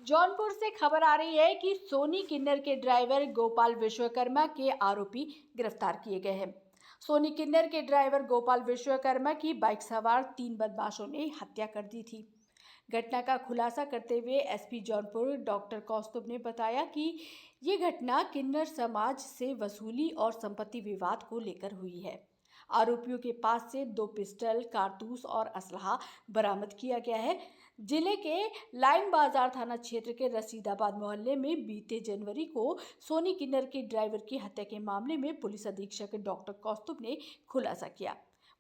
जौनपुर से खबर आ रही है कि सोनी किन्नर के ड्राइवर गोपाल विश्वकर्मा के आरोपी गिरफ्तार किए गए हैं। सोनी किन्नर के ड्राइवर गोपाल विश्वकर्मा की बाइक सवार 3 बदमाशों ने हत्या कर दी थी। घटना का खुलासा करते हुए एसपी जौनपुर डॉक्टर कौस्तुभ ने बताया कि ये घटना किन्नर समाज से वसूली और संपत्ति विवाद को लेकर हुई है। आरोपियों के पास से 2 पिस्टल, कारतूस और असलहा बरामद किया गया है। जिले के लाइन बाजार थाना क्षेत्र के रसीदाबाद मोहल्ले में बीते जनवरी को सोनी किन्नर के ड्राइवर की हत्या के मामले में पुलिस अधीक्षक डॉक्टर कौस्तुभ ने खुलासा किया।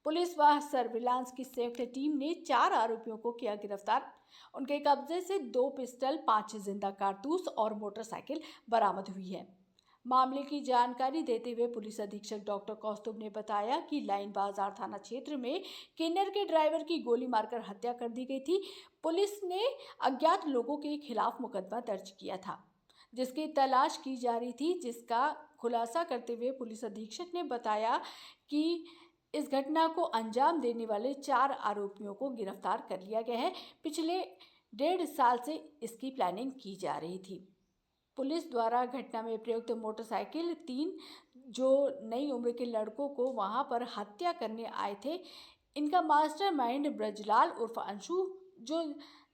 पुलिस व सर्विलांस की संयुक्त टीम ने 4 आरोपियों को किया गिरफ्तार। उनके कब्जे से 2 पिस्टल, 5 जिंदा कारतूस और मोटरसाइकिल बरामद हुई है। मामले की जानकारी देते हुए पुलिस अधीक्षक डॉक्टर कौस्तुभ ने बताया कि लाइन बाजार थाना क्षेत्र में किन्नर के ड्राइवर की गोली मारकर हत्या कर दी गई थी। पुलिस ने अज्ञात लोगों के खिलाफ मुकदमा दर्ज किया था, जिसकी तलाश की जा रही थी। जिसका खुलासा करते हुए पुलिस अधीक्षक ने बताया कि इस घटना को अंजाम देने वाले 4 आरोपियों को गिरफ्तार कर लिया गया है। पिछले 1.5 साल से इसकी प्लानिंग की जा रही थी। पुलिस द्वारा घटना में प्रयुक्त मोटरसाइकिल 3 जो नई उम्र के लड़कों को वहां पर हत्या करने आए थे, इनका मास्टरमाइंड ब्रजलाल उर्फ अंशु, जो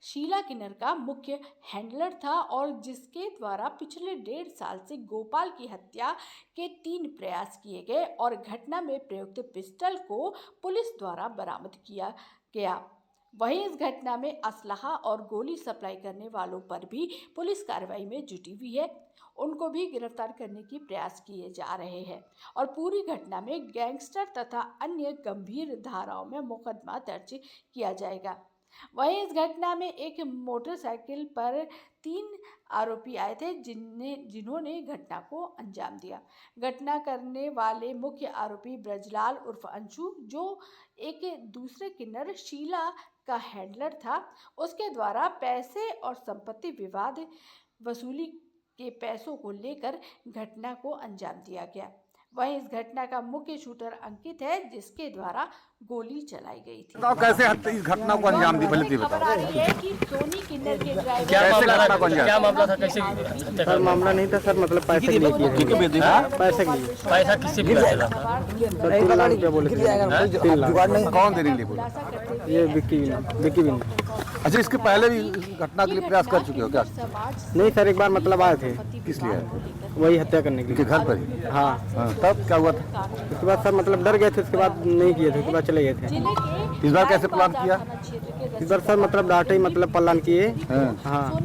शीला किन्नर का मुख्य हैंडलर था और जिसके द्वारा पिछले 1.5 साल से गोपाल की हत्या के 3 प्रयास किए गए और घटना में प्रयुक्त पिस्टल को पुलिस द्वारा बरामद किया गया। वहीं इस घटना में असलहा और गोली सप्लाई करने वालों पर भी पुलिस कार्रवाई में जुटी हुई है। उनको भी गिरफ्तार करने की प्रयास किए जा रहे हैं और पूरी घटना में गैंगस्टर तथा अन्य गंभीर धाराओं में मुकदमा दर्ज किया जाएगा। वहीं इस घटना में एक मोटरसाइकिल पर 3 आरोपी आए थे जिन्होंने घटना को अंजाम दिया। घटना करने वाले मुख्य आरोपी ब्रजलाल उर्फ अंशु, जो एक दूसरे किन्नर शीला का हैंडलर था, उसके द्वारा पैसे और संपत्ति विवाद वसूली के पैसों को लेकर घटना को अंजाम दिया गया। वहीं इस घटना का मुख्य शूटर अंकित है, जिसके द्वारा गोली चलाई गई थी। तो कैसे इस घटना को अंजाम दी? पहले खबर आ रही है कि सोनी किन्नर के ड्राइवर क्या मामला था? कैसे? सर मामला नहीं था सर, मतलब पैसे के लिए किए थे। पैसे के लिए। पैसा किससे मिला था? सर 3 लाख रुपया बोले थे। 3 लाख। कौन देने के लिए बोला? ये विक्की बिन। अच्छा, इसके पहले भी घटना के लिए प्रयास कर चुके हो क्या? नहीं सर, एक बार मतलब आए थे। किस लिए आए थे? वही हत्या करने के लिए। घर पर ही? हाँ। तब क्या हुआ था? उसके बाद सर मतलब डर गए थे, उसके बाद नहीं किए थे, उसके बाद चले गए थे। इस बार कैसे प्लान किया? इस बार सर मतलब डांटे ही मतलब प्लान किए। हाँ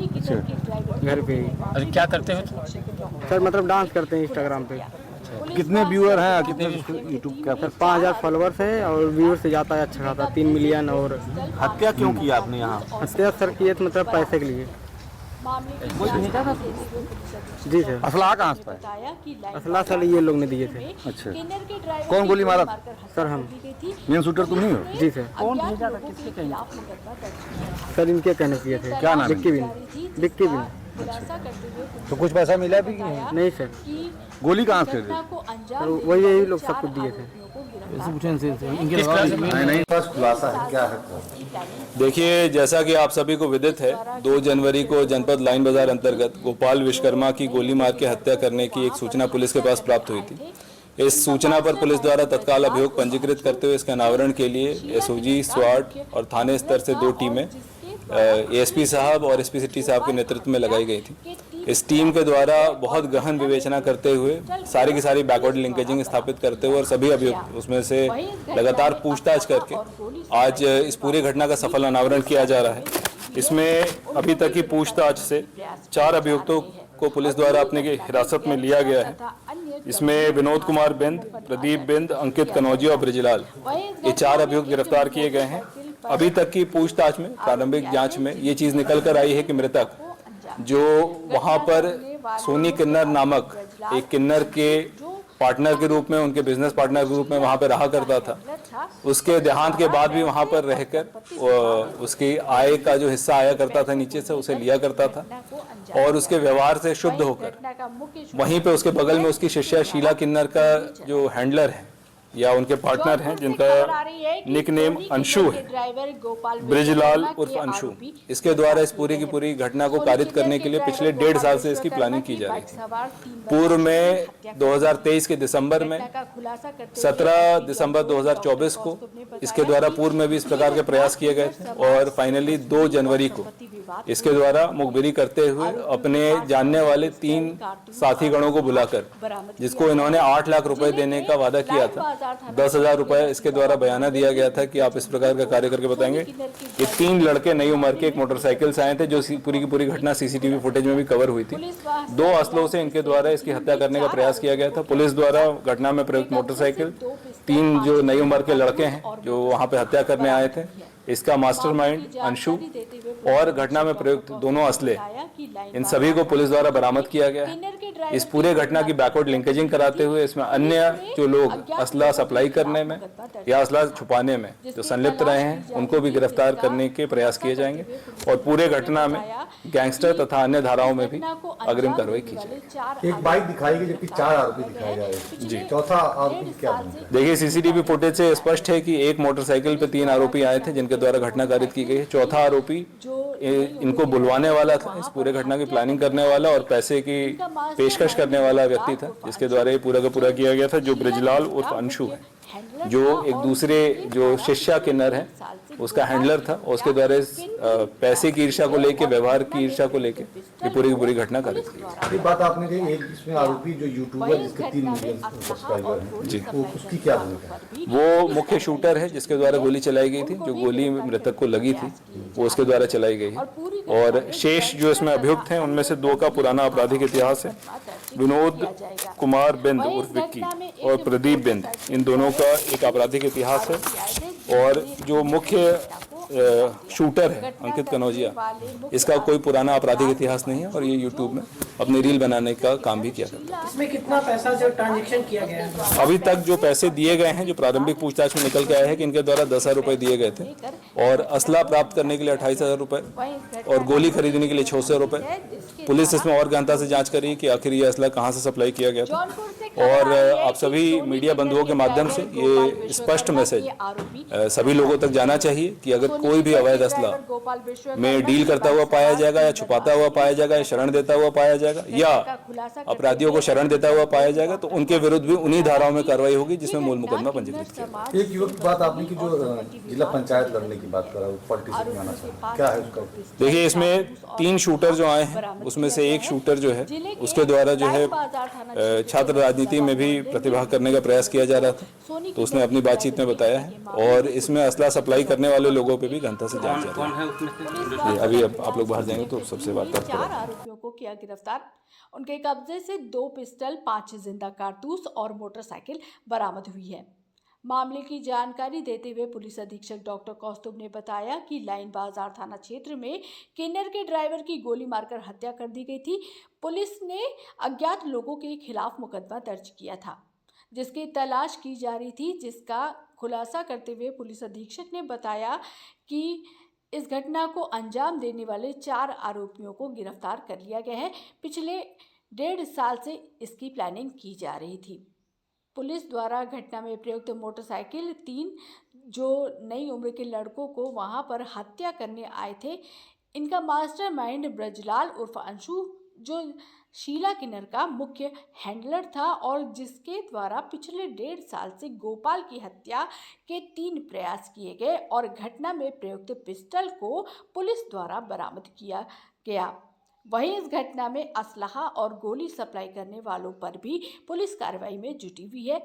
घर पे ही। अरे क्या करते हो? सर मतलब डांस करते हैं इंस्टाग्राम पे। कितने व्यूअर हैं? कितने यूट्यूब का? 5000 फॉलोअर्स है और व्यूअर से जाता है अच्छा खासा 3 मिलियन। और हत्या क्यों किया आपने यहाँ? हत्या सर किए थे मतलब पैसे के लिए। जी सर। असला कहाँ से पाए? असला सर ये लोग ने दिए थे। अच्छा, कौन गोली मारा? सर हम। मेन शूटर तुम नहीं हो? जी सर। कौन भेजा था? किसके कहने? सर इनके कहने किए थे। क्या नाम? विक्की बिन। तो कुछ पैसा मिला भी कि नहीं सर। गोली कहाँ से? वही यही लोग सब कुछ दिए थे। नहीं, बस खुलासा है क्या है? देखिए, जैसा कि आप सभी को विदित है, 2 जनवरी को जनपद लाइन बाजार अंतर्गत गोपाल विश्वकर्मा की गोली मार के हत्या करने की एक सूचना पुलिस के पास प्राप्त हुई थी। इस सूचना पर पुलिस द्वारा तत्काल अभियोग पंजीकृत करते हुए इसके अनावरण के लिए एसओजी, स्वाट और थाने स्तर से 2 टीमें एएसपी साहब और एसपी सिटी साहब के नेतृत्व में लगाई गई थी। इस टीम के द्वारा बहुत गहन विवेचना करते हुए सारी की सारी बैकवर्ड लिंकेजिंग स्थापित करते हुए और सभी अभियुक्त उसमें से लगातार पूछताछ करके आज इस पूरी घटना का सफल अनावरण किया जा रहा है। इसमें अभी तक की पूछताछ से 4 अभियुक्तों को पुलिस द्वारा अपने हिरासत में लिया गया है। इसमें विनोद कुमार बिंद, प्रदीप बिंद, अंकित कनौजी और ब्रजलाल, ये 4 अभियुक्त गिरफ्तार किए गए हैं। अभी तक की पूछताछ में, प्रारंभिक जांच में ये चीज निकल कर आई है कि मृतक जो वहां पर सोनी किन्नर नामक एक किन्नर के पार्टनर के रूप में, उनके बिजनेस पार्टनर के रूप में वहां पर रहा करता था, उसके देहांत के बाद भी वहां पर रहकर उसकी आय का जो हिस्सा आया करता था नीचे से, उसे लिया करता था और उसके व्यवहार से शुद्ध होकर वहीं पे उसके बगल में उसकी शिष्या शीला किन्नर का जो हैंडलर है, या उनके पार्टनर हैं जिनका निकनेम अंशु है, ब्रिजलाल उर्फ अंशु। इसके द्वारा इस पूरी की पूरी घटना को कारित करने के लिए पिछले 1.5 साल से इसकी प्लानिंग की जा रही थी। पूर्व में 2023 के दिसंबर में, 17 दिसंबर 2024 को इसके द्वारा पूर्व में भी इस प्रकार के प्रयास किए गए थे और फाइनली 2 जनवरी को इसके द्वारा मुखबिरी करते हुए अपने जानने वाले 3 साथी गणों को बुलाकर, जिसको इन्होंने 8 लाख रुपए देने का वादा किया था, 10,000 रुपए इसके द्वारा बयाना दिया गया था कि आप इस प्रकार का कार्य करके बताएंगे। ये 3 लड़के नई उम्र के एक मोटरसाइकिल से आए थे, जो पूरी की पूरी घटना सीसीटीवी फुटेज में भी कवर हुई थी। 2 असलों से इनके द्वारा इसकी हत्या करने का प्रयास किया गया था। पुलिस द्वारा घटना में प्रयुक्त मोटरसाइकिल, 3 जो नई उम्र के लड़के हैं जो वहां पे हत्या करने आए थे, इसका मास्टरमाइंड अंशु और घटना में प्रयुक्त दोनों असले, इन सभी को पुलिस द्वारा बरामद किया गया है। इस पूरे घटना की बैकवर्ड लिंकेजिंग कराते हुए इसमें अन्य जो लोग असला सप्लाई करने में या असला छुपाने में जो संलिप्त रहे हैं, उनको भी गिरफ्तार करने के प्रयास किए जाएंगे और पूरे घटना में गैंगस्टर तथा अन्य धाराओं में भी अग्रिम कार्रवाई की जाएगी। एक बाइक दिखाई गई जबकि 4 आरोपी दिखाए जा रहे हैं। जी, चौथा आरोपी क्या है? देखिए सीसीटीवी फुटेज से स्पष्ट है कि एक मोटरसाइकिल पे 3 आरोपी आए थे जिनके द्वारा घटना कारित की गई है। चौथा आरोपी इनको बुलवाने वाला था, इस पूरे घटना की प्लानिंग करने वाला और पैसे की पेशकश करने वाला व्यक्ति था, जिसके द्वारा ये पूरा का पूरा किया गया था, जो ब्रिजलाल उर्फ अंशु है, जो एक दूसरे जो शिष्या किन्नर है उसका हैंडलर था और उसके द्वारा पैसे की ईर्ष्या को लेके, व्यवहार की ईर्ष्या को लेके ये पूरी की पूरी घटना कारित की। ये बात आपने कही, एक इसमें आरोपी जो यूट्यूबर जिसके 3 मिलियन सब्सक्राइबर हैं, जी, वो उसकी क्या भूमिका है? वो मुख्य शूटर है जिसके द्वारा गोली चलाई गई थी। जो गोली मृतक को लगी थी वो उसके द्वारा चलाई गई है और शेष जो इसमें अभियुक्त हैं उनमें से 2 का पुराना आपराधिक इतिहास है। विनोद कुमार बिंद उर्फ विक्की और प्रदीप बिंद, इन दोनों का एक आपराधिक इतिहास है और जो मुख्य शूटर है अंकित कनौजिया, इसका कोई पुराना आपराधिक इतिहास नहीं है और ये यूट्यूब में अपनी रील बनाने का काम भी किया करता है। इसमें कितना पैसा जो ट्रांजैक्शन किया गया है? अभी तक जो पैसे दिए गए हैं, जो प्रारंभिक पूछताछ में निकल के आया है कि इनके द्वारा 10,000 रुपए दिए गए थे और असला प्राप्त करने के लिए 28,000 रुपए और गोली खरीदने के लिए 600 रुपए। पुलिस इसमें और गहनता से जांच करी कि आखिर ये असला कहां से सप्लाई किया गया था और आप सभी मीडिया बंधुओं के माध्यम से ये स्पष्ट मैसेज सभी लोगों तक जाना चाहिए कि अगर कोई भी अवैध असला में डील करता हुआ पाया जाएगा या छुपाता हुआ पाया जाएगा या शरण देता हुआ पाया जाएगा या अपराधियों को शरण देता हुआ पाया जाएगा तो उनके विरुद्ध भी उन्हीं धाराओं में कार्रवाई होगी जिसमें मूल मुकदमा पंजीकृत किया। एक युवक की बात आपने की जो जिला पंचायत लड़ने की बात करा, पॉलिटिशियन आना चाहिए, क्या है उसका? देखिए इसमें 3 शूटर जो आए हैं उसमें से एक शूटर जो है उसके द्वारा जो है छात्र राजनीति में भी प्रतिभाग करने का प्रयास किया जा रहा था, तो उसने अपनी बातचीत में बताया है और इसमें असला सप्लाई करने वाले लोगों पे भी गहनता से जांच जारी है। अभी अब आप लोग बाहर जाएंगे तो सबसे वार्तालाप करेंगे। 4 आरोपियों को किया गिरफ्तार। उनके कब्जे से 2 पिस्टल, 5 जिंदा कारतूस और मोटरसाइकिल बरामद हुई है। मामले की जानकारी देते हुए पुलिस अधीक्षक डॉक्टर कौस्तुभ ने बताया कि लाइन बाजार थाना क्षेत्र में किन्नर के ड्राइवर की गोली मारकर हत्या कर दी गई थी। पुलिस ने अज्ञात लोगों के खिलाफ मुकदमा दर्ज किया था जिसकी तलाश की जा रही थी, जिसका खुलासा करते हुए पुलिस अधीक्षक ने बताया कि इस घटना को अंजाम देने वाले 4 आरोपियों को गिरफ्तार कर लिया गया है। पिछले 1.5 साल से इसकी प्लानिंग की जा रही थी। पुलिस द्वारा घटना में प्रयुक्त मोटरसाइकिल 3 जो नई उम्र के लड़कों को वहां पर हत्या करने आए थे, इनका मास्टरमाइंड ब्रजलाल उर्फ अंशु जो शीला किन्नर का मुख्य हैंडलर था और जिसके द्वारा पिछले 1.5 साल से गोपाल की हत्या के 3 प्रयास किए गए और घटना में प्रयुक्त पिस्टल को पुलिस द्वारा बरामद किया गया। वहीं इस घटना में असलहा और गोली सप्लाई करने वालों पर भी पुलिस कार्रवाई में जुटी हुई है,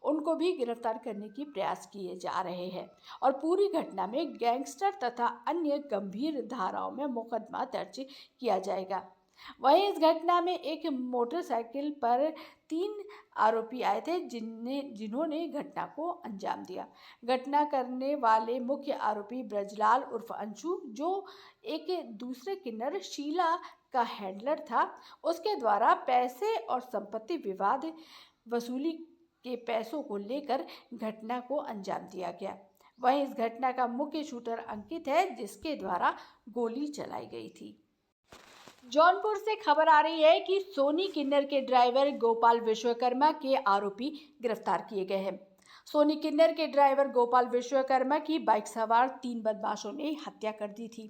उनको भी गिरफ्तार करने की प्रयास किए जा रहे हैं और पूरी घटना में गैंगस्टर तथा अन्य गंभीर धाराओं में मुकदमा दर्ज किया जाएगा। वहीं इस घटना में एक मोटरसाइकिल पर 3 आरोपी आए थे जिन्होंने घटना को अंजाम दिया। घटना करने वाले मुख्य आरोपी ब्रजलाल उर्फ अंशु जो एक दूसरे किन्नर शीला का हैंडलर था, उसके द्वारा पैसे और संपत्ति विवाद वसूली के पैसों को लेकर घटना को अंजाम दिया गया। वहीं इस घटना का मुख्य शूटर अंकित है जिसके द्वारा गोली चलाई गई थी। जौनपुर से खबर आ रही है कि सोनी किन्नर के ड्राइवर गोपाल विश्वकर्मा के आरोपी गिरफ्तार किए गए हैं। सोनी किन्नर के ड्राइवर गोपाल विश्वकर्मा की बाइक सवार 3 बदमाशों ने हत्या कर दी थी।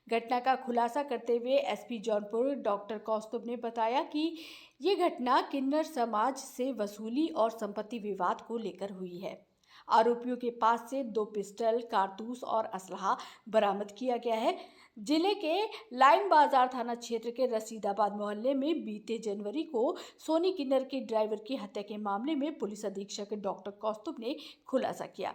घटना का खुलासा करते हुए एसपी जौनपुर डॉक्टर कौस्तुभ ने बताया कि ये घटना किन्नर समाज से वसूली और संपत्ति विवाद को लेकर हुई है। आरोपियों के पास से 2 पिस्टल, कारतूस और असलहा बरामद किया गया है। जिले के लाइन बाजार थाना क्षेत्र के रसीदाबाद मोहल्ले में बीते जनवरी को सोनी किन्नर के ड्राइवर की हत्या के मामले में पुलिस अधीक्षक डॉक्टर कौस्तुभ ने खुलासा किया।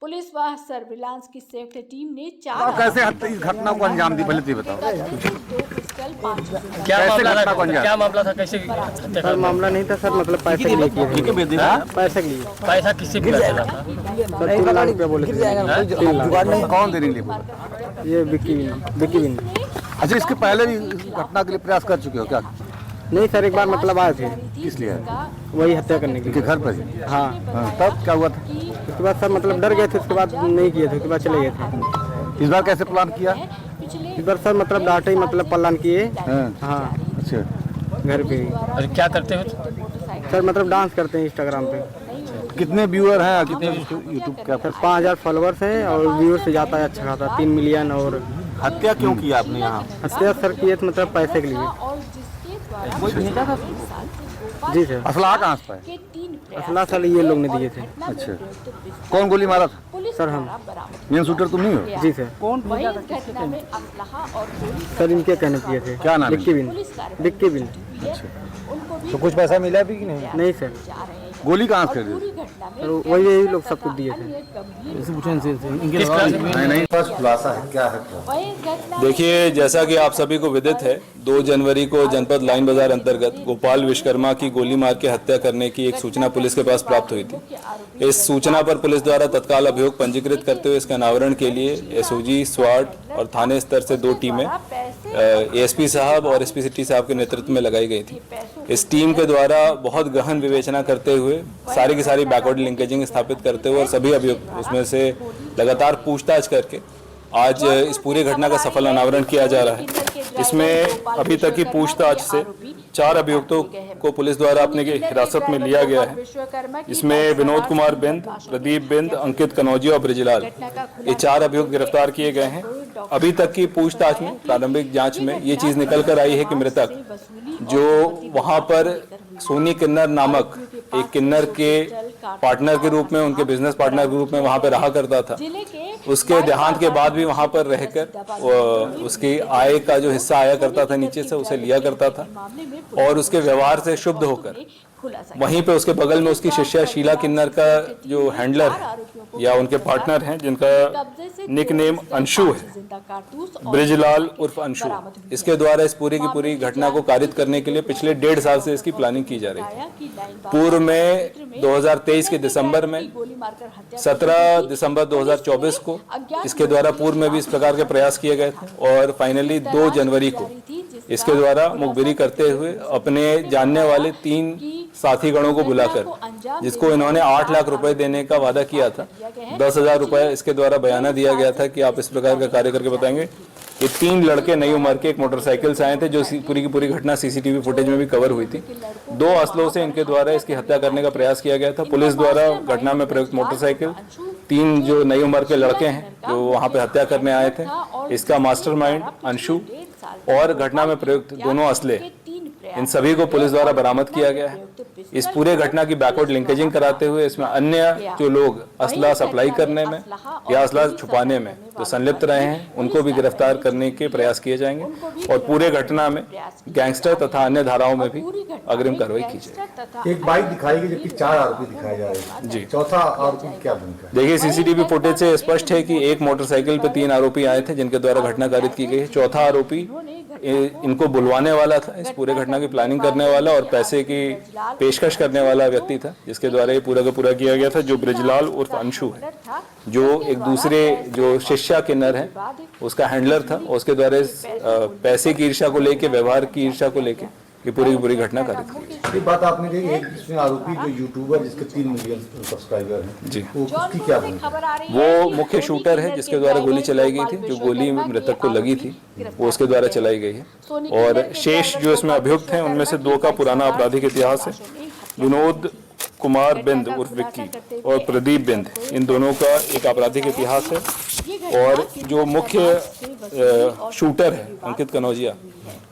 पुलिस व सर्विलांस की संयुक्त टीम ने 4 कैसे इस घटना को अंजाम दी, पहले तो बताओ। 2 पिस्टल, 5 क्या मामला था कैसे हत्या सर मामला नहीं था सर, मतलब पैसे के लिए किए थे। पैसे के लिए। पैसा किससे मिला था? सर 3 लाख रुपया बोले थे। 3 लाख। कौन देने के लिए? ये विक्की बिन। अच्छा, इसके पहले भी घटना के लिए प्रयास कर चुके हो क्या? नहीं सर, एक बार मतलब आए थे। किस लिए? वही हत्या करने के इनके लिए। घर पर ही? हाँ। तब क्या हुआ था? उसके बाद सर मतलब डर गए थे, उसके बाद नहीं किए थे, उसके बाद चले गए थे। इस बार कैसे प्लान किया? इस बार सर मतलब डांटे ही मतलब प्लान किए। हाँ। अच्छा, घर पे ही। और क्या करते हो? सर मतलब डांस करते हैं इंस्टाग्राम पे। कितने व्यूअर हैं, कितने यूट्यूब क्या? सर 5000 फॉलोअर्स हैं और व्यूअर से जाता है अच्छा खासा 3 मिलियन। और हत्या क्यों किया आपने यहाँ? हत्या सर किए थे मतलब पैसे के लिए। जी सर। असला कहाँ से पाए? असला सर ये लोग ने दिए थे। अच्छा, कौन गोली मारा था? सर हम। मेन शूटर तुम नहीं हो? जी सर। सर इनके कहने किए थे। क्या नाम है? विक्की बिन। तो कुछ पैसा मिला भी कि नहीं? नहीं सर। गोली कहाँ से खरीदी? सर वही यही लोग सब कुछ दिए थे। किस क्लास में? नहीं, फर्स्ट खुलासा है क्या है? देखिए, जैसा कि आप सभी को विदित है, 2 जनवरी को जनपद लाइन बाजार अंतर्गत गोपाल विश्वकर्मा की गोली मार के हत्या करने की एक सूचना पुलिस के पास प्राप्त हुई थी। इस सूचना पर पुलिस द्वारा तत्काल अभियोग पंजीकृत करते हुए इसके अनावरण के लिए एसओजी, स्वाट और थाने स्तर से 2 टीमें एएसपी साहब और एसपी सिटी साहब के नेतृत्व में लगाई गई थी। इस टीम के द्वारा बहुत गहन विवेचना करते हुए सारी की सारी बैकवर्ड लिंकेजिंग स्थापित करते हुए और सभी अभियुक्त उसमें से लगातार पूछताछ करके आज इस पूरी घटना का सफल अनावरण किया जा रहा है। इसमें अभी तक की पूछताछ से 4 अभियुक्तों को पुलिस द्वारा अपने हिरासत में लिया गया है। इसमें विनोद कुमार बिंद, प्रदीप बिंद, अंकित कनौजिया और ब्रिजलाल, ये 4 अभियुक्त गिरफ्तार किए गए हैं। अभी तक की पूछताछ में, प्रारंभिक जांच में ये चीज निकल कर आई है कि मृतक जो वहां पर सोनी किन्नर नामक एक किन्नर के पार्टनर के रूप में, उनके बिजनेस पार्टनर के रूप में वहां पर रहा करता था, उसके देहांत के बाद भी वहां पर रहकर उसकी आय का जो हिस्सा आया करता था नीचे से, उसे लिया करता था और उसके व्यवहार से शुद्ध होकर वहीं पे उसके बगल में उसकी शिष्या शीला किन्नर का जो हैंडलर है या उनके पार्टनर हैं, जिनका निक नेम अंशु है, ब्रिजलाल उर्फ अंशु, इसके द्वारा इस पूरी की पूरी घटना को कारित करने के लिए पिछले 1.5 साल से इसकी प्लानिंग की जा रही है। पूर्व में 2023 के दिसंबर में, 17 दिसंबर 2024 को इसके द्वारा पूर्व में भी इस प्रकार के प्रयास किए गए थे और फाइनली 2 जनवरी को इसके द्वारा मुखबिरी करते हुए अपने जानने वाले 3 साथी गणों को बुलाकर, जिसको इन्होंने 8 लाख रुपए देने का वादा किया था, 10,000 रुपए इसके द्वारा बयाना दिया गया था कि आप इस प्रकार का कार्य करके बताएंगे। ये 3 लड़के नई उम्र के एक मोटरसाइकिल से आए थे, जो पूरी की पूरी घटना सीसीटीवी फुटेज में भी कवर हुई थी। 2 असलों से इनके द्वारा इसकी हत्या करने का प्रयास किया गया था। पुलिस द्वारा घटना में प्रयुक्त मोटरसाइकिल, 3 जो नई उम्र के लड़के हैं जो वहां पे हत्या करने आए थे, इसका मास्टरमाइंड अंशु और घटना में प्रयुक्त दोनों असले, इन सभी को पुलिस द्वारा बरामद किया गया है। इस पूरे घटना की बैकवर्ड लिंकेजिंग कराते हुए इसमें अन्य जो लोग असला सप्लाई करने में या असला छुपाने में जो संलिप्त रहे हैं, उनको भी गिरफ्तार करने के प्रयास किए जाएंगे और पूरे घटना में गैंगस्टर तथा अन्य धाराओं में भी अग्रिम कार्रवाई की जाएगी। एक बाइक दिखाई गई जबकि 4 आरोपी दिखाए जा रहे हैं जी। चौथा आरोपी क्या भूमिका है? देखिए, सीसीटीवी फुटेज से स्पष्ट है कि एक मोटरसाइकिल पे 3 आरोपी आए थे जिनके द्वारा घटना कारित की गई है। चौथा आरोपी इनको बुलवाने वाला था, इस पूरे घटना की प्लानिंग करने वाला और पैसे की पेशकश करने वाला व्यक्ति था, जिसके द्वारा ये पूरा का पूरा किया गया था, जो ब्रिजलाल उर्फ अंशु है, जो एक दूसरे जो शिष्या किन्नर है उसका हैंडलर था। उसके द्वारा पैसे की ईर्ष्या को लेके, व्यवहार की ईर्ष्या को लेके ये पूरी की पूरी घटना कारित की। एक बात आपने कही, एक इसमें आरोपी जो यूट्यूबर जिसके 3 मिलियन सब्सक्राइबर हैं जी, वो उसकी क्या भूमिका? वो मुख्य शूटर है जिसके द्वारा गोली चलाई गई थी। जो गोली मृतक को लगी थी वो उसके द्वारा चलाई गई है और शेष जो इसमें अभियुक्त हैं उनमें से 2 का पुराना आपराधिक इतिहास है। विनोद कुमार बिंद उर्फ विक्की और प्रदीप बिंद, इन दोनों का एक आपराधिक इतिहास है। और जो मुख्य शूटर है अंकित कनौजिया,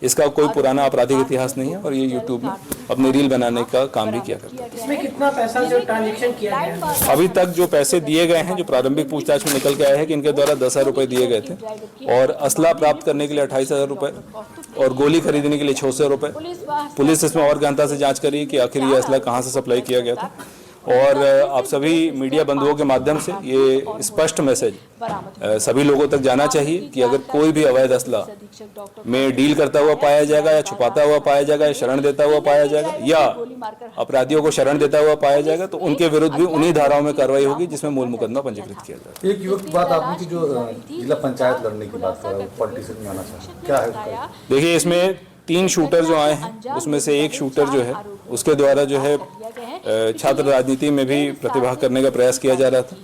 इसका कोई पुराना आपराधिक इतिहास नहीं है और ये यूट्यूब में अपनी रील बनाने का काम भी किया करता है। इसमें कितना पैसा जो ट्रांजेक्शन किया गया है? अभी तक जो पैसे दिए गए हैं, जो प्रारंभिक पूछताछ में निकल के आया है कि इनके द्वारा 10,000 रुपए दिए गए थे और असला प्राप्त करने के लिए 28,000 रुपए और गोली खरीदने के लिए 600 रुपए। पुलिस इसमें और गहनता से जांच करी कि आखिर ये असला कहाँ से सप्लाई किया गया था। और आप सभी मीडिया बंधुओं के माध्यम से ये स्पष्ट मैसेज सभी लोगों तक जाना चाहिए कि अगर कोई भी अवैध असला में डील करता हुआ पाया जाएगा या छुपाता हुआ पाया जाएगा या शरण देता हुआ पाया जाएगा या अपराधियों को शरण देता हुआ पाया जाएगा तो उनके विरुद्ध भी उन्हीं धाराओं में कार्रवाई होगी जिसमें मूल मुकदमा पंजीकृत किया जाएगा। एक युवक की बात आपने की जो जिला पंचायत लड़ने की बात करा, पॉलिटिशियन में आना चाहता है, क्या है उसका? देखिए, इसमें 3 शूटर जो आए हैं उसमें से एक शूटर जो है उसके द्वारा जो है छात्र राजनीति में भी प्रतिभा करने का प्रयास किया जा रहा था,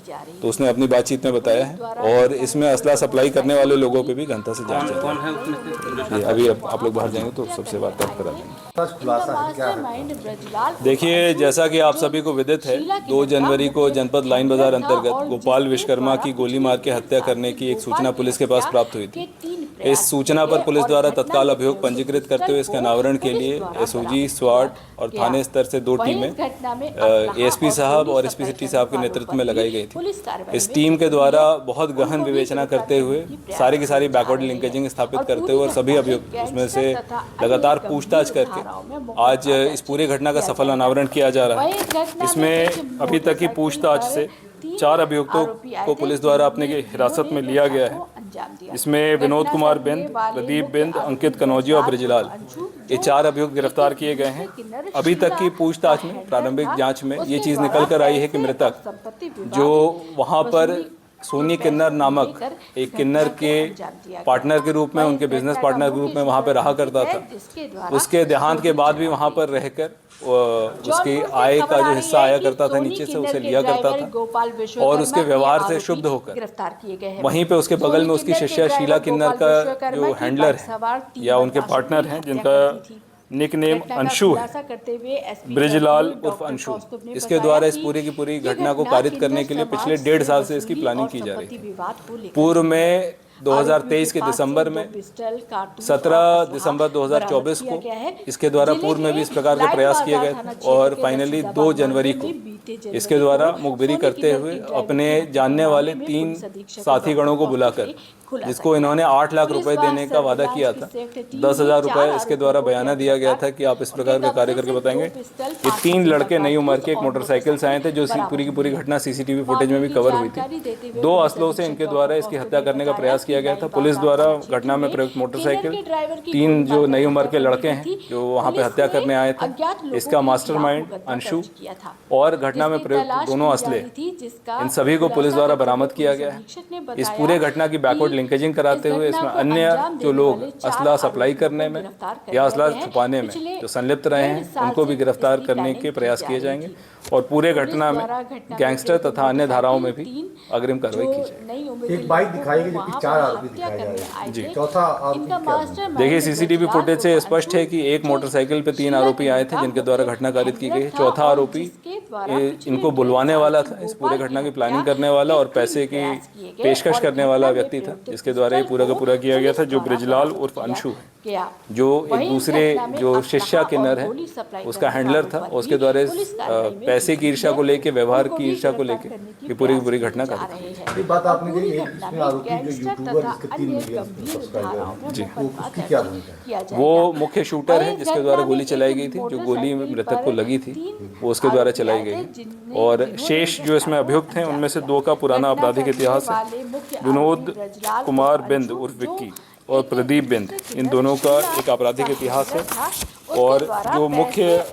तो उसने अपनी बातचीत में बताया है। और इसमें असला सप्लाई करने वाले लोगों पे भी गहनता से जांच चल रही है। अभी आप लोग बाहर जाएंगे तो सबसे वार्तालाप करा देंगे। खुलासा है, क्या है? देखिए, जैसा कि आप सभी को विदित है, 2 जनवरी को जनपद लाइन बाजार अंतर्गत गोपाल विश्वकर्मा की गोली मार के हत्या करने की एक सूचना पुलिस के पास प्राप्त हुई थी। इस सूचना पर पुलिस द्वारा तत्काल अभियोग पंजीकृत करते हुए इसके अनावरण के लिए एसओजी, स्वाट और थाने स्तर से 2 टीमें एएसपी साहब और एसपी सिटी साहब के नेतृत्व में लगाई गई थी। इस टीम के द्वारा बहुत गहन विवेचना करते हुए सारी की सारी बैकवर्ड लिंकेजिंग स्थापित करते हुए और सभी अभियुक्त उसमें से लगातार पूछताछ करके आज इस पूरी घटना का सफल अनावरण किया जा रहा है। इसमें अभी तक की पूछताछ से 4 अभियुक्तों को पुलिस द्वारा अपने हिरासत में लिया गया है। इसमें विनोद कुमार बिंद, प्रदीप बिंद, अंकित कनौजिया और ब्रिजलाल, ये 4 अभियुक्त गिरफ्तार किए गए हैं। अभी तक की पूछताछ में, प्रारंभिक जांच में ये चीज़ निकल कर आई है कि मृतक जो वहाँ पर सोनी किन्नर नामक एक किन्नर के पार्टनर के रूप में, उनके बिजनेस पार्टनर के रूप में वहाँ पर रहा करता था, उसके देहांत के बाद भी वहाँ पर रहकर उसकी आय का जो हिस्सा आया करता था नीचे से उसे लिया करता था और उसके व्यवहार से शुद्ध होकर वहीं पे उसके बगल में उसकी शिष्या शीला किन्नर का जो हैंडलर है या उनके पार्टनर हैं जिनका निक नेम अंशु है, ब्रिजलाल उर्फ अंशु, इसके द्वारा इस पूरी की पूरी घटना को कारित करने के लिए पिछले 1.5 साल से इसकी प्लानिंग की जा रही थी। पूर्व में 2023 के दिसंबर में, 17 दिसंबर 2024 को इसके द्वारा पूर्व में भी इस प्रकार के प्रयास किए गए थे और फाइनली 2 जनवरी को इसके द्वारा मुखबिरी करते हुए अपने जानने वाले 3 साथी गणों को बुलाकर, जिसको इन्होंने 8 लाख रुपए देने का वादा किया था, 10,000 रुपए इसके द्वारा बयाना दिया गया था कि आप इस प्रकार का कार्य करके बताएंगे। ये 3 लड़के नई उम्र के एक मोटरसाइकिल से आए थे, जो पूरी की पूरी घटना सीसीटीवी फुटेज में भी कवर हुई थी। 2 असलों से इनके द्वारा इसकी हत्या करने का प्रयास किया गया था। पुलिस द्वारा घटना में प्रयुक्त मोटरसाइकिल, 3 जो नई उम्र के लड़के हैं जो वहाँ पे हत्या करने आए थे, इसका मास्टरमाइंड अंशु और घटना में प्रयुक्त दोनों असले, इन सभी को पुलिस द्वारा बरामद किया गया है। इस पूरे घटना की बैकवर्ड लिंकेजिंग कराते हुए इसमें अन्य जो लोग असला सप्लाई करने में या असला छुपाने में जो संलिप्त रहे हैं उनको भी गिरफ्तार करने के प्रयास किए जाएंगे और पूरे घटना में गैंगस्टर तथा अन्य धाराओं में भी अग्रिम कार्रवाई की जाएगी। एक बाइक दिखाई गई जबकि 4 आरोपी दिखाए जा रहे हैं। जी, चौथा आरोपी क्या है? देखिए, सीसीटीवी फुटेज से स्पष्ट है कि एक मोटरसाइकिल पे 3 आरोपी आए थे जिनके द्वारा घटना कारित की गई। चौथा आरोपी इनको बुलवाने वाला था, इस पूरे घटना की प्लानिंग करने वाला और पैसे की पेशकश करने वाला व्यक्ति था, जिसके द्वारा ये पूरा का पूरा किया गया था, जो ब्रिजलाल उर्फ अंशु है, जो एक दूसरे जो शिष्या किन्नर है उसका हैंडलर था। उसके द्वारा पैसे की ईर्ष्या को लेके, व्यवहार की ईर्ष्या को लेके ये पूरी घटना कारित की। ये बात आपने कही, इसमें आरोपी जो यूट्यूबर जिसके 3 मिलियन सब्सक्राइबर हैं, जी, उसकी क्या भूमिका है? वो मुख्य शूटर है जिसके द्वारा गोली चलाई गई थी, जो गोली मृतक को लगी थी वो उसके द्वारा चलाई गई और शेष जो इसमें अभियुक्त हैं उनमें से 2 का पुराना आपराधिक इतिहास है। विनोद कुमार बिंद उर्फ विक्की और प्रदीप बिंद, इन दोनों का एक आपराधिक इतिहास है और जो मुख्य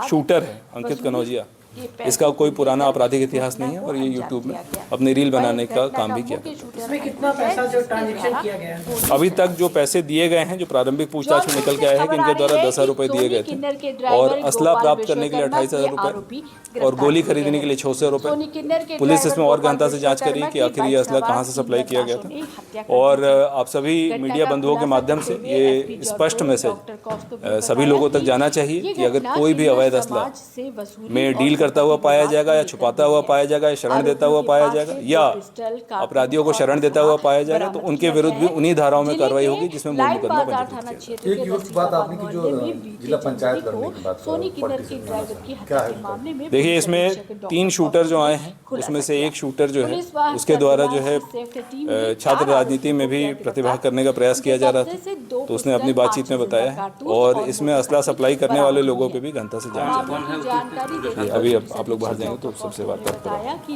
शूटर है अंकित कनौजिया, इसका कोई पुराना आपराधिक इतिहास नहीं है और ये यूट्यूब में अपनी रील बनाने का काम भी किया करता है। इसमें कितना पैसा जो ट्रांजेक्शन किया गया है? अभी तक जो पैसे दिए गए हैं, जो प्रारंभिक पूछताछ में निकल के आया है कि इनके द्वारा 10,000 रुपए दिए गए थे और असला प्राप्त करने के लिए 28,000 रुपए और गोली खरीदने के लिए 600 रुपए। पुलिस इसमें और गहनता से जांच करी कि आखिर ये असला कहाँ से सप्लाई किया गया था। और आप सभी मीडिया बंधुओं के माध्यम से ये स्पष्ट मैसेज सभी लोगों तक जाना चाहिए कि अगर कोई भी अवैध असला में डील करता हुआ पाया जाएगा या छुपाता हुआ पाया जाएगा या शरण देता हुआ पाया जाएगा या अपराधियों को शरण देता हुआ पाया जाएगा तो उनके विरुद्ध भी उन्हीं धाराओं में कार्रवाई होगी जिसमें मूल मुकदमा पंजीकृत किया जाएगा। एक युवक की बात आपने की जो जिला पंचायत लड़ने की बात क्या है उसका? देखिए, इसमें 3 शूटर जो आए हैं उसमें से एक शूटर जो है उसके द्वारा जो है छात्र राजनीति में भी प्रतिभा करने का प्रयास किया जा रहा था, तो उसने अपनी बातचीत में बताया है और इसमें असला सप्लाई करने वाले लोगों पे भी गहनता से जांच चल रही है। अभी अब आप लोग बाहर जाएंगे तो सबसे वार्तालाप करेंगे।